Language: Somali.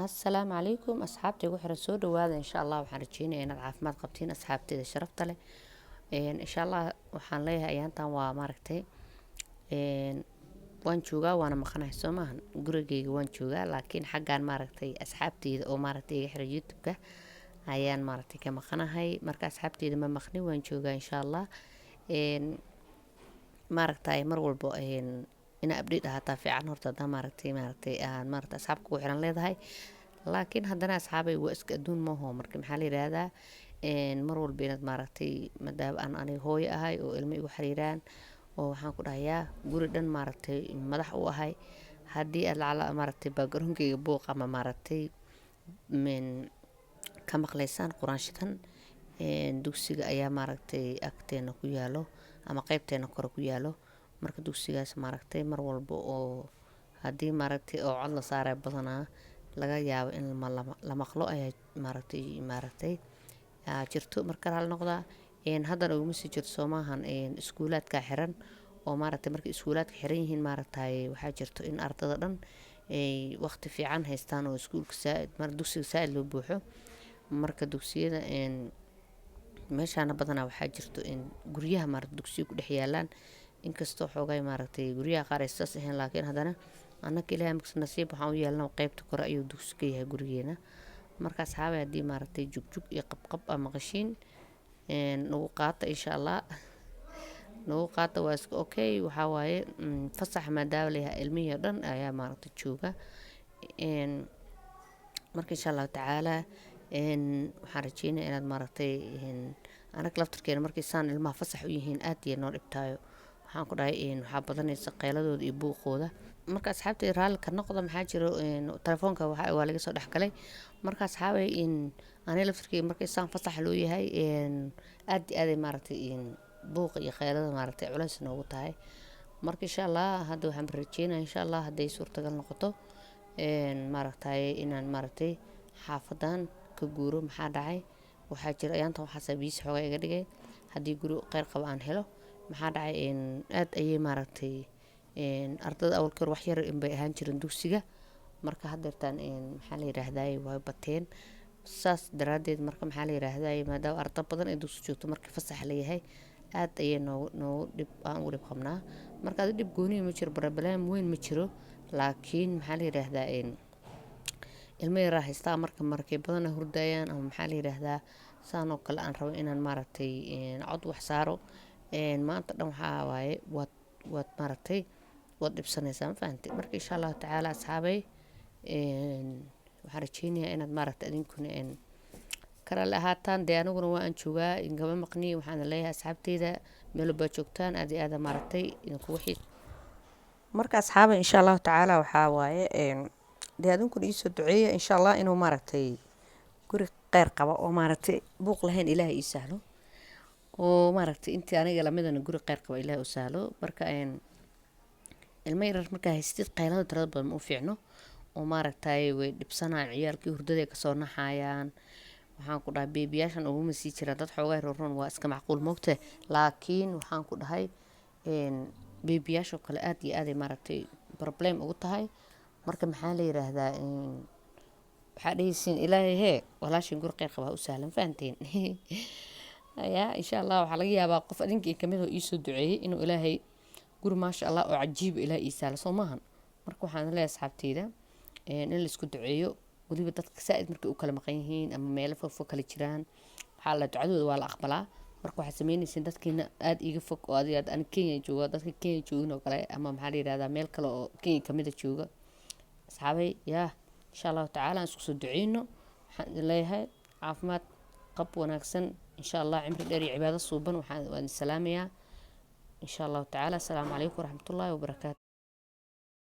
السلام عليكم أصحابتي وحرة سود وهذا إن شاء الله وحرجينا إن العافمات قبتين أصحابتي إذا شرفت له إن شاء الله وحن ليها أيانتا وماركتي إن وان جوجا وأنا مقنع سوما جرجي وان جوجا لكن حقا ماركتي أصحابتي إذا أو ماركتي حرج يوتيوب أيان ماركتي كمقنع هاي مركز أصحابتي إذا ما مقني وان جوجا إن شاء الله إن ماركتي مرول بو إن أبديت هاتا في عن هرتا دا ماركتي ماركتي أصحابك وحران ليدهاي laakiin haddana asxaabay waa iska adduun maaho marka maxaa la yidhaahdaa mar walba inaad maaragtay maadaama aan aniga hooyo ahay oo ilmo igu xiriiraan oo waxaan ku dhahayaa guri dhan maaragtay madax u ahay haddii aad lacala maaragtay backgroundkayga buuq ama maaragtay ka maqlaysaan quraanshadan dugsiga ayaa maaragtay agteena ku yaalo ama qaybteena kore ku yaalo marka dugsigaas maaragtay mar walba oo haddii maaragtay oo cod la saaray badanaa laga yaabo in la maqlo ayaa maaragtay jirto marka hal noqda haddana ugu sii jirto Soomahan iskuulaadka xiran oo maaragtay markii iskuulaadka xiran yihiin maaragtay waxaa jirto in ardada dhan ay waqti fiican haystaan oo iskuulka dugsiga saaid loo buuxo marka dugsiyada meeshana badanaa waxaa jirto in guryaha maaragtay dugsiga ku dhex yaalaan inkastoo xoogay maaragtay guryaha qaar ay saas ahayn laakiin haddana anaka ilaahay markas nasiib waxaan u yeelnaa qaybta kore ayuu dugsi ka yahay gurigeena markaas xaabay haddii maaragtay jugjug iyo qabqab ama qashiin nagu qaata insha allah nagu qaata waa iska okay waxaa waaye fasax maadaama leeyahay ilmihii dhan ayaa maaragtay jooga marka insha allah tacaala waxaan rajeynayaa inaad maaragtay anaga laftarkeena markay saan ilmaha fasax u yihiin aad iyo noo dhibtaayo waxaan ku dhahay waxaa badanaysa qayladooda iyo buuqooda marka asxaabtay raali ka noqda maxaa jiro telefoonka waa laga soo dhaxgalay marka asxaabay aniga laftarkeyga markay saan fasax loo yahay aad iyo aad maaragtay buuq iyo qaylada maaragtay culays noogu tahay marka insha allah hadda waxaan rajeynayaa insha allah hadday suurtagal noqoto maaragtay inaan maaragtay xaafadan ka guuro maxaa dhacay waxaa jira ayaanta waxaa sabiis xogaa iga dhigay haddii guri qeyr qaba aan helo maxaa dhacay aad ayay maaragtay ardada awalkor wax yar in bay ahaan jireen dugsiga marka haddeertaan maxaa la yiraahdaa way bateen saas daraadeed marka maxaa la yiraahdaa maadaama arday badan ay dugsi joogto marka fasax leeyahay aad ayay noo dhib aan u dhib qabnaa marka dhib gooni ma jiro problem weyn ma jiro laakiin maxaa la yiraahdaa ilmo yar haystaa markay badan hurdayaan ama maxaa la yiraahdaa saan oo kale aan rabo inaan maaragtay cod wax saaro maanta dhan waxaa waaye waad maaragtay waad dhibsanaysaa ma fahantay marka insha allah tacaala asxaabay waxaan rajeynayaa inaad maaragtay idinkuna kala ahaataan dee aniguna waa aan joogaa ingama maqni waxaan leeyahay asxaabteyda meel walba joogtaan aad iyo aad maaragtay idinku wixii marka asxaabay insha allah tacaala waxaa waaye dee adinkuna ii soo duceeya insha allah inuu maaragtay guri qeyr qaba oo maaragtay buuq lahayn ilaahay ii sahlo oo maaragtay intii aniga lamidana guri qeyr qaba ilaahay u sahlo marka ilmo yarar markaa haystid qaylada tirada badan ma u fiicno oo maaragtay way dhibsanayaan ciyaalkii hurdada ka soo naxayaan waxaan ku dhahay beebiyaashan uguma sii jiraan dad xoogaa roron waa iska macquul moogta laakiin waxaan ku dhahay beebiyaasha kale aad iyo aad ay maaragtay problem ugu tahay marka maxaa la yiraahdaa waxaa dhahaysiin ilaahay hee walaashin guri qeyr qaba u sahlan fahanteen ya insha allah waxaa laga yaabaa qof adinkii kamid oo ii soo duceeyay inuu ilaahay guri maasha allah oo cajiib ilaahay ii sahlo soo maahan marka waxaan leeyahay asxaabteyda in la isku duceeyo waliba dadka saaid markay u kala maqan yihiin ama meelo fog kala jiraan waxaa la ducadooda waa la aqbalaa marka waxaad sameynaysiin dadkiina aad iiga fog oo adiga aan Kenya jooga dadka Kenya joogin oo kale ama maxaa la yiraahdaa meel kale oo Kenya kamid ah jooga asxaabay yaa insha allah tacaala aan isku soo duceyno waxaan leeyahay caafimaad qab wanaagsan insha allah cimri dheer iyo cibaado suuban waxaan salaamayaa إن شاء الله تعالى السلام عليكم ورحمة الله وبركاته.